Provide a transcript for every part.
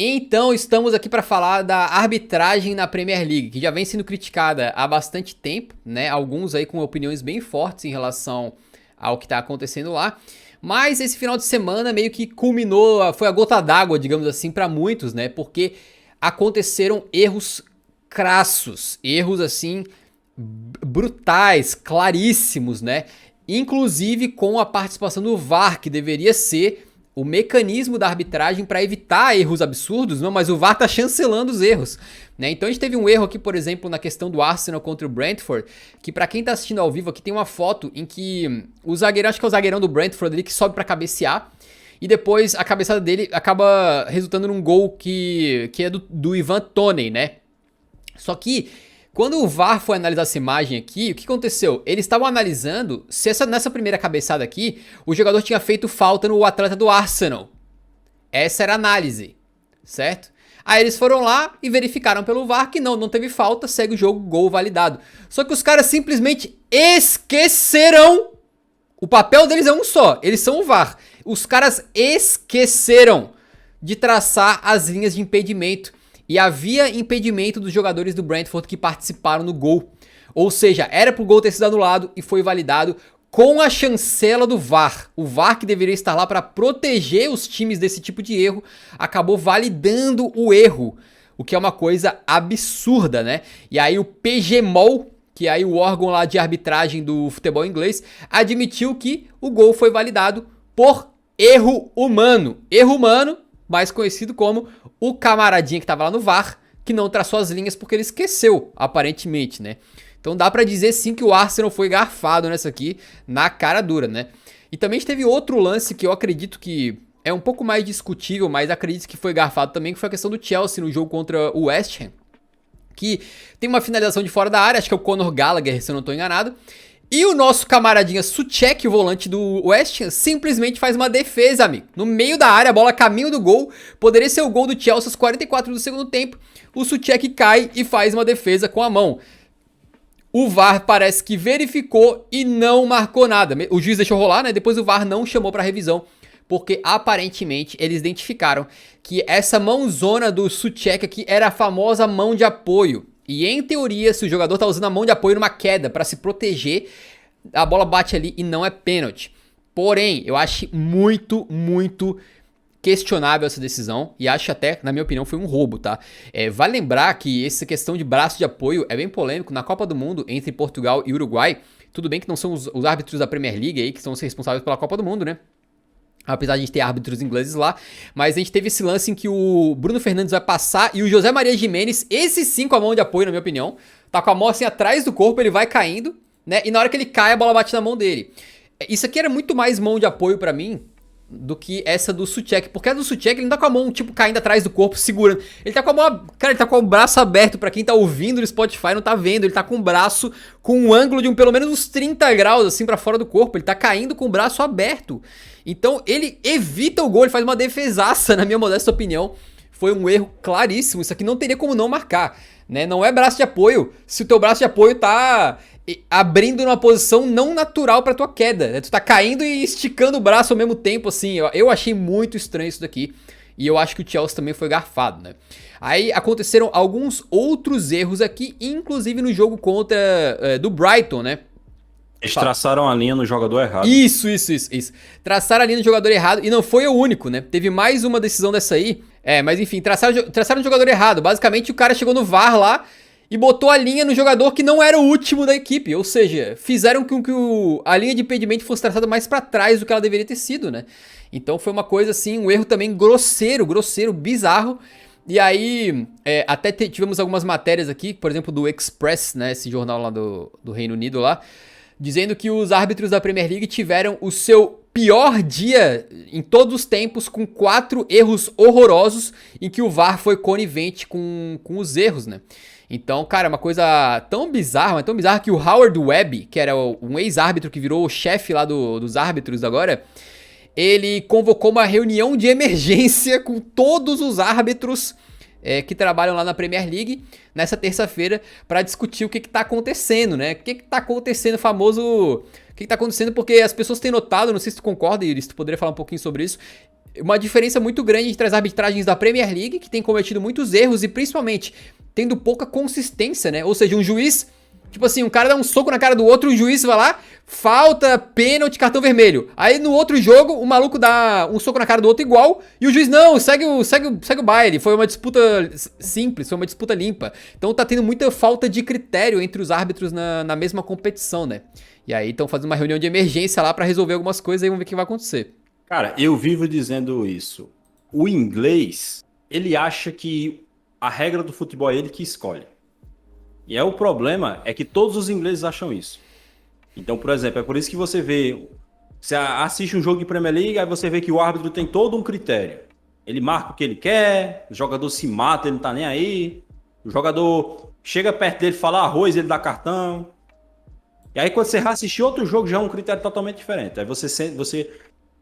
Então estamos aqui para falar da arbitragem na Premier League, que já vem sendo criticada há bastante tempo, né? Alguns aí com opiniões bem fortes em relação ao que está acontecendo lá. Mas esse final de semana meio que culminou, foi a gota d'água, digamos assim, para muitos, né? Porque aconteceram erros crassos, erros assim brutais, claríssimos, né? Inclusive com a participação do VAR, que deveria ser o mecanismo da arbitragem para evitar erros absurdos, não, mas o VAR tá chancelando os erros, né? Então a gente teve um erro aqui, por exemplo, na questão do Arsenal contra o Brentford, que para quem tá assistindo ao vivo aqui tem uma foto em que o zagueirão, acho que é o zagueirão do Brentford ali, que sobe para cabecear, e depois a cabeçada dele acaba resultando num gol que é do Ivan Toney, né? Só que quando o VAR foi analisar essa imagem aqui, o que aconteceu? Eles estavam analisando se nessa primeira cabeçada aqui, o jogador tinha feito falta no atleta do Arsenal. Essa era a análise, certo? Aí eles foram lá e verificaram pelo VAR que não teve falta, segue o jogo, gol validado. Só que os caras simplesmente esqueceram. O papel deles é um só, eles são o VAR. Os caras esqueceram de traçar as linhas de impedimento. E havia impedimento dos jogadores do Brentford que participaram no gol. Ou seja, era pro gol ter sido anulado e foi validado com a chancela do VAR. O VAR, que deveria estar lá para proteger os times desse tipo de erro, acabou validando o erro. O que é uma coisa absurda, né? E aí o PGMOL, que é aí o órgão lá de arbitragem do futebol inglês, admitiu que o gol foi validado por erro humano. Erro humano, mais conhecido como o camaradinha que tava lá no VAR, que não traçou as linhas porque ele esqueceu, aparentemente, né? Então dá pra dizer sim que o Arsenal foi garfado nessa aqui, na cara dura, né? E também a gente teve outro lance que eu acredito que é um pouco mais discutível, mas acredito que foi garfado também, que foi a questão do Chelsea no jogo contra o West Ham, que tem uma finalização de fora da área, acho que é o Conor Gallagher, se eu não tô enganado. E o nosso camaradinha Souček, o volante do West Ham, simplesmente faz uma defesa, amigo. No meio da área, a bola caminho do gol. Poderia ser o gol do Chelsea aos 44 do segundo tempo. O Souček cai e faz uma defesa com a mão. O VAR parece que verificou e não marcou nada. O juiz deixou rolar, né? Depois o VAR não chamou para revisão, porque aparentemente eles identificaram que essa mãozona do Souček aqui era a famosa mão de apoio. E em teoria, se o jogador tá usando a mão de apoio numa queda para se proteger, a bola bate ali e não é pênalti. Porém, eu acho muito questionável essa decisão e acho até, na minha opinião, foi um roubo, tá? Vale lembrar que essa questão de braço de apoio é bem polêmico na Copa do Mundo entre Portugal e Uruguai. Tudo bem que não são os árbitros da Premier League aí que são os responsáveis pela Copa do Mundo, né? Apesar de a gente ter árbitros ingleses lá, mas a gente teve esse lance em que o Bruno Fernandes vai passar e o José Maria Giménez, esse sim com a mão de apoio, na minha opinião, tá com a mão assim atrás do corpo, ele vai caindo, né? E na hora que ele cai, a bola bate na mão dele. Isso aqui era muito mais mão de apoio pra mim do que essa do Souček, porque a do Souček ele não tá com a mão, tipo, caindo atrás do corpo, segurando. Ele tá com a mão, cara, ele tá com o braço aberto, pra quem tá ouvindo no Spotify não tá vendo, ele tá com o braço com um ângulo de pelo menos uns 30 graus, assim, pra fora do corpo, ele tá caindo com o braço aberto. Então ele evita o gol, ele faz uma defesaça, na minha modesta opinião. Foi um erro claríssimo, isso aqui não teria como não marcar, né? Não é braço de apoio, se o teu braço de apoio tá abrindo numa posição não natural pra tua queda, né? Tu tá caindo e esticando o braço ao mesmo tempo, assim. Eu achei muito estranho isso daqui. E eu acho que o Chelsea também foi garfado, né? Aí aconteceram alguns outros erros aqui, inclusive no jogo contra do Brighton, né? Eles traçaram a linha no jogador errado. Isso. Traçaram a linha no jogador errado e não foi o único, né? Teve mais uma decisão dessa aí. Mas enfim, traçaram o jogador errado. Basicamente o cara chegou no VAR lá e botou a linha no jogador que não era o último da equipe. Ou seja, fizeram com que a linha de impedimento fosse traçada mais pra trás do que ela deveria ter sido, né? Então foi uma coisa assim, um erro também grosseiro, bizarro. E aí, até tivemos algumas matérias aqui, por exemplo, do Express, né? Esse jornal lá do Reino Unido lá, dizendo que os árbitros da Premier League tiveram o seu pior dia em todos os tempos, com 4 erros horrorosos, em que o VAR foi conivente com os erros, né? Então, cara, é uma coisa tão bizarra, mas tão bizarra que o Howard Webb, que era um ex-árbitro que virou o chefe lá dos árbitros agora, ele convocou uma reunião de emergência com todos os árbitros que trabalham lá na Premier League nessa terça-feira para discutir o que tá acontecendo, né? O que tá acontecendo, famoso... O que tá acontecendo, porque as pessoas têm notado, não sei se tu concorda, Iris, tu poderia falar um pouquinho sobre isso. uma diferença muito grande entre as arbitragens da Premier League, que tem cometido muitos erros e principalmente tendo pouca consistência, né? Ou seja, um juiz, tipo assim, um cara dá um soco na cara do outro, o juiz vai lá, falta, pênalti, cartão vermelho. Aí no outro jogo, o maluco dá um soco na cara do outro igual, e o juiz, não, segue o baile. Foi uma disputa simples, foi uma disputa limpa. Então tá tendo muita falta de critério entre os árbitros na mesma competição, né? E aí estão fazendo uma reunião de emergência lá pra resolver algumas coisas e vamos ver o que vai acontecer. Cara, eu vivo dizendo isso. O inglês, ele acha que a regra do futebol é ele que escolhe. E o problema é que todos os ingleses acham isso. Então, por exemplo, é por isso que você assiste um jogo de Premier League, aí você vê que o árbitro tem todo um critério. Ele marca o que ele quer, o jogador se mata, ele não tá nem aí. O jogador chega perto dele, fala arroz, ele dá cartão. E aí quando você assistir outro jogo, já é um critério totalmente diferente. Aí você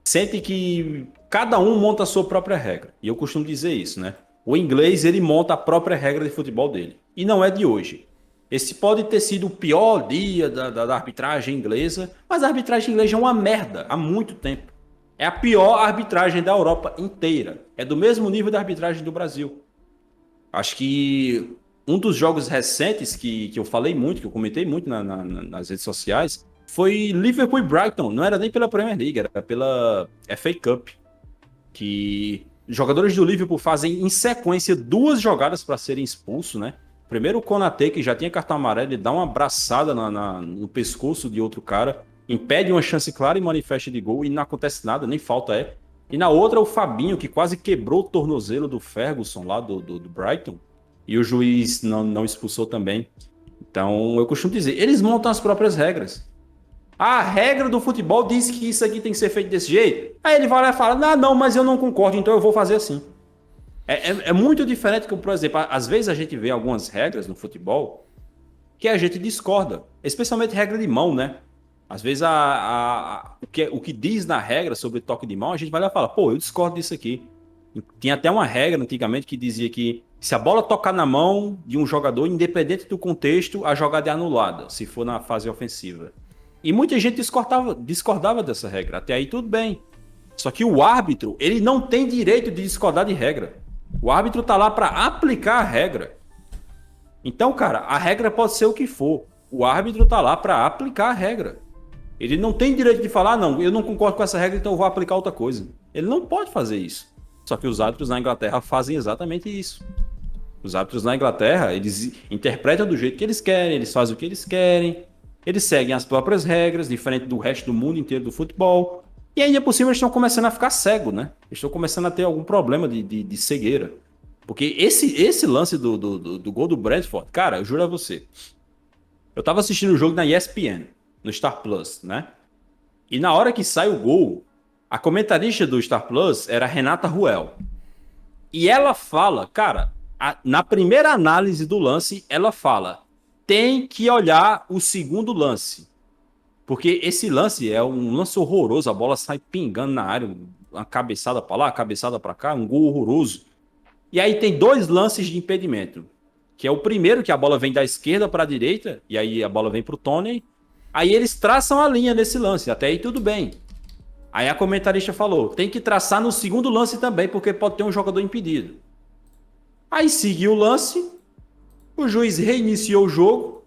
sente que cada um monta a sua própria regra. E eu costumo dizer isso, né? O inglês, ele monta a própria regra de futebol dele. E não é de hoje. Esse pode ter sido o pior dia da arbitragem inglesa, mas a arbitragem inglesa é uma merda há muito tempo. É a pior arbitragem da Europa inteira. É do mesmo nível da arbitragem do Brasil. Acho que um dos jogos recentes que eu falei muito, que eu comentei muito nas redes sociais, foi Liverpool e Brighton. Não era nem pela Premier League, era pela FA Cup. Que jogadores do Liverpool fazem em sequência 2 jogadas para serem expulsos, né? Primeiro o Konaté, que já tinha cartão amarelo, ele dá uma abraçada no pescoço de outro cara, impede uma chance clara e manifesta de gol, e não acontece nada, nem falta é. E na outra o Fabinho, que quase quebrou o tornozelo do Ferguson lá do Brighton, e o juiz não expulsou também. Então eu costumo dizer, eles montam as próprias regras. A regra do futebol diz que isso aqui tem que ser feito desse jeito. Aí ele vai lá e fala, não, mas eu não concordo, então eu vou fazer assim. É muito diferente que, por exemplo, às vezes a gente vê algumas regras no futebol que a gente discorda. Especialmente regra de mão, né? Às vezes o que diz na regra sobre toque de mão, a gente vai lá e fala, pô, eu discordo disso aqui. Tinha até uma regra antigamente que dizia que se a bola tocar na mão de um jogador, independente do contexto, a jogada é anulada, se for na fase ofensiva. E muita gente discordava dessa regra. Até aí tudo bem. Só que o árbitro, ele não tem direito de discordar de regra. O árbitro tá lá para aplicar a regra. Então, cara, a regra pode ser o que for. O árbitro tá lá para aplicar a regra. Ele não tem direito de falar, não, eu não concordo com essa regra, então eu vou aplicar outra coisa. Ele não pode fazer isso. Só que os árbitros na Inglaterra fazem exatamente isso. Os árbitros na Inglaterra, eles interpretam do jeito que eles querem, eles fazem o que eles querem, eles seguem as próprias regras, diferente do resto do mundo inteiro do futebol. E ainda por cima eles estão começando a ficar cegos, né? Eles estão começando a ter algum problema de cegueira. Porque esse lance do gol do Brentford, cara, eu juro a você. Eu tava assistindo o jogo na ESPN, no Star Plus, né? E na hora que sai o gol, a comentarista do Star Plus era a Renata Ruel. E ela fala, cara, na primeira análise do lance, ela fala, tem que olhar o segundo lance. Porque esse lance é um lance horroroso, a bola sai pingando na área, uma cabeçada para lá, uma cabeçada para cá, um gol horroroso. E aí tem 2 lances de impedimento, que é o primeiro, que a bola vem da esquerda para a direita, e aí a bola vem para o Tony, aí eles traçam a linha nesse lance, até aí tudo bem. Aí a comentarista falou, tem que traçar no segundo lance também, porque pode ter um jogador impedido. Aí seguiu o lance, o juiz reiniciou o jogo,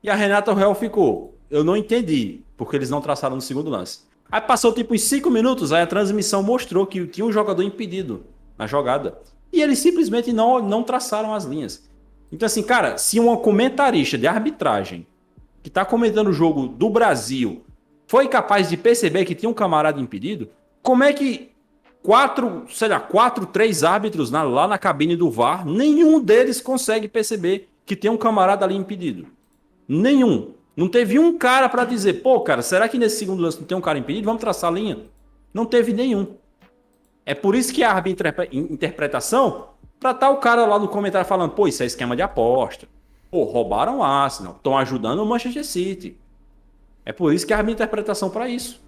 e a Renata Real ficou... Eu não entendi, porque eles não traçaram no segundo lance. Aí passou tipo uns 5 minutos, aí a transmissão mostrou que tinha um jogador impedido na jogada. E eles simplesmente não traçaram as linhas. Então assim, cara, se uma comentarista de arbitragem que tá comentando o jogo do Brasil foi capaz de perceber que tinha um camarada impedido, como é que 3 árbitros lá na cabine do VAR, nenhum deles consegue perceber que tem um camarada ali impedido? Nenhum. Não teve um cara para dizer, pô, cara, será que nesse segundo lance não tem um cara impedido? Vamos traçar a linha. Não teve nenhum. É por isso que a interpretação, para estar o cara lá no comentário falando, pô, isso é esquema de aposta. Pô, roubaram o Arsenal, estão ajudando o Manchester City. É por isso que a interpretação para isso.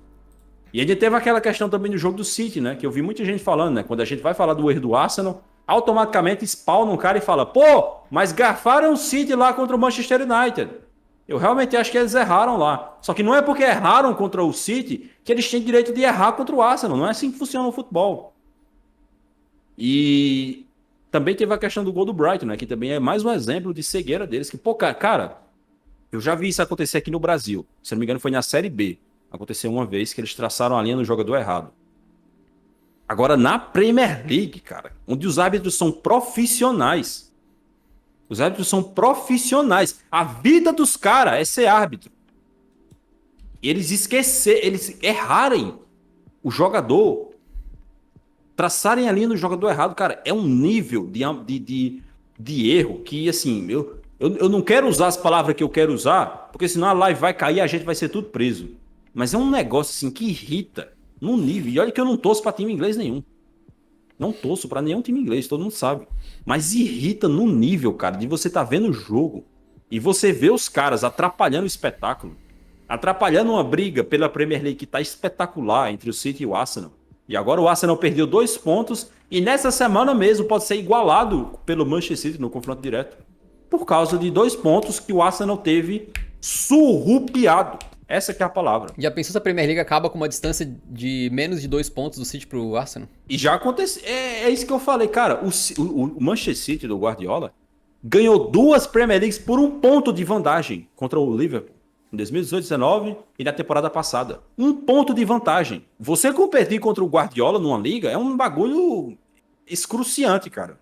E a gente teve aquela questão também do jogo do City, né? Que eu vi muita gente falando, né? Quando a gente vai falar do erro do Arsenal, automaticamente spawna um cara e fala, pô, mas garfaram o City lá contra o Manchester United. Eu realmente acho que eles erraram lá. Só que não é porque erraram contra o City que eles têm direito de errar contra o Arsenal. Não é assim que funciona o futebol. E também teve a questão do gol do Brighton, né? Que também é mais um exemplo de cegueira deles. Que, pô, cara, eu já vi isso acontecer aqui no Brasil. Se não me engano, foi na Série B. Aconteceu uma vez que eles traçaram a linha no jogador errado. Agora, na Premier League, cara, onde os árbitros são profissionais. Os árbitros são profissionais. A vida dos caras é ser árbitro. E eles errarem o jogador, traçarem a linha no jogador errado, cara, é um nível de erro que, assim, eu não quero usar as palavras que eu quero usar, porque senão a live vai cair e a gente vai ser tudo preso. Mas é um negócio, assim, que irrita num nível. E olha que eu não torço pra time inglês nenhum. Não torço pra nenhum time inglês, todo mundo sabe. Mas irrita no nível, cara, de você tá vendo o jogo e você vê os caras atrapalhando o espetáculo, atrapalhando uma briga pela Premier League que tá espetacular entre o City e o Arsenal. E agora o Arsenal perdeu 2 pontos e nessa semana mesmo pode ser igualado pelo Manchester City no confronto direto. Por causa de 2 pontos que o Arsenal teve surrupiado. Essa que é a palavra. Já pensou se a Premier League acaba com uma distância de menos de 2 pontos do City pro Arsenal? E já aconteceu. É isso que eu falei, cara. O Manchester City do Guardiola ganhou 2 Premier Leagues por 1 ponto de vantagem contra o Liverpool. Em 2018, 2019 e na temporada passada. 1 ponto de vantagem. Você competir contra o Guardiola numa liga é um bagulho excruciante, cara.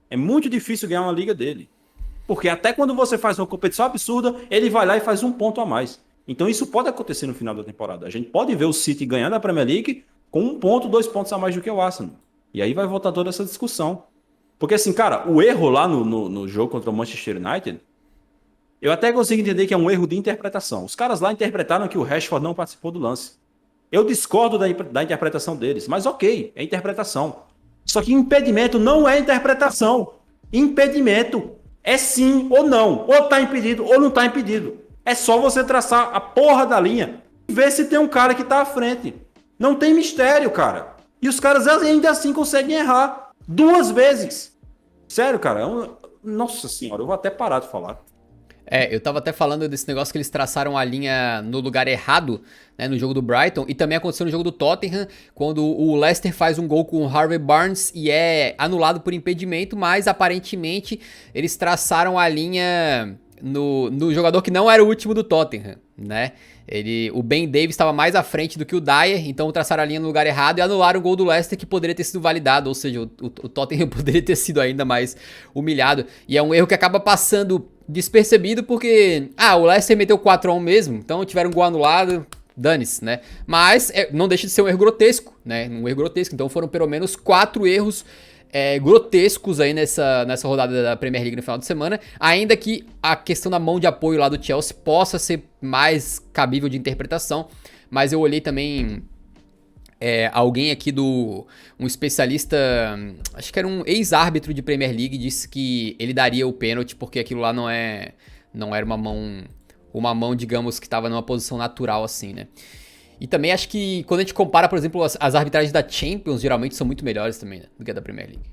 É muito difícil ganhar uma liga dele. Porque até quando você faz uma competição absurda, ele vai lá e faz 1 ponto a mais. Então isso pode acontecer no final da temporada. A gente pode ver o City ganhando a Premier League com 1 ponto, 2 pontos a mais do que o Arsenal. E aí vai voltar toda essa discussão. Porque assim, cara, o erro lá no jogo contra o Manchester United, eu até consigo entender que é um erro de interpretação. Os caras lá interpretaram que o Rashford não participou do lance. Eu discordo da interpretação deles, mas ok, é interpretação. Só que impedimento não é interpretação. Impedimento é sim ou não. Ou tá impedido ou não tá impedido. É só você traçar a porra da linha e ver se tem um cara que tá à frente. Não tem mistério, cara. E os caras ainda assim conseguem errar 2 vezes. Sério, cara. Nossa senhora, eu vou até parar de falar. Eu tava até falando desse negócio que eles traçaram a linha no lugar errado, né, no jogo do Brighton, e também aconteceu no jogo do Tottenham, quando o Leicester faz um gol com o Harvey Barnes e é anulado por impedimento, mas aparentemente eles traçaram a linha no jogador que não era o último do Tottenham, né? O Ben Davies estava mais à frente do que o Dyer, então traçaram a linha no lugar errado e anularam o gol do Leicester que poderia ter sido validado, ou seja, o Tottenham poderia ter sido ainda mais humilhado. E é um erro que acaba passando despercebido porque, o Leicester meteu 4-1 mesmo, então tiveram um gol anulado, dane-se, né? Mas não deixa de ser um erro grotesco, né? Um erro grotesco, então foram pelo menos 4 erros grotescos aí nessa rodada da Premier League no final de semana, ainda que a questão da mão de apoio lá do Chelsea possa ser mais cabível de interpretação, mas eu olhei também alguém aqui um especialista, acho que era um ex-árbitro de Premier League, disse que ele daria o pênalti porque aquilo lá não era uma mão, digamos, que estava numa posição natural assim, né? E também acho que quando a gente compara, por exemplo, as arbitragens da Champions, geralmente são muito melhores também, né, do que a da Premier League.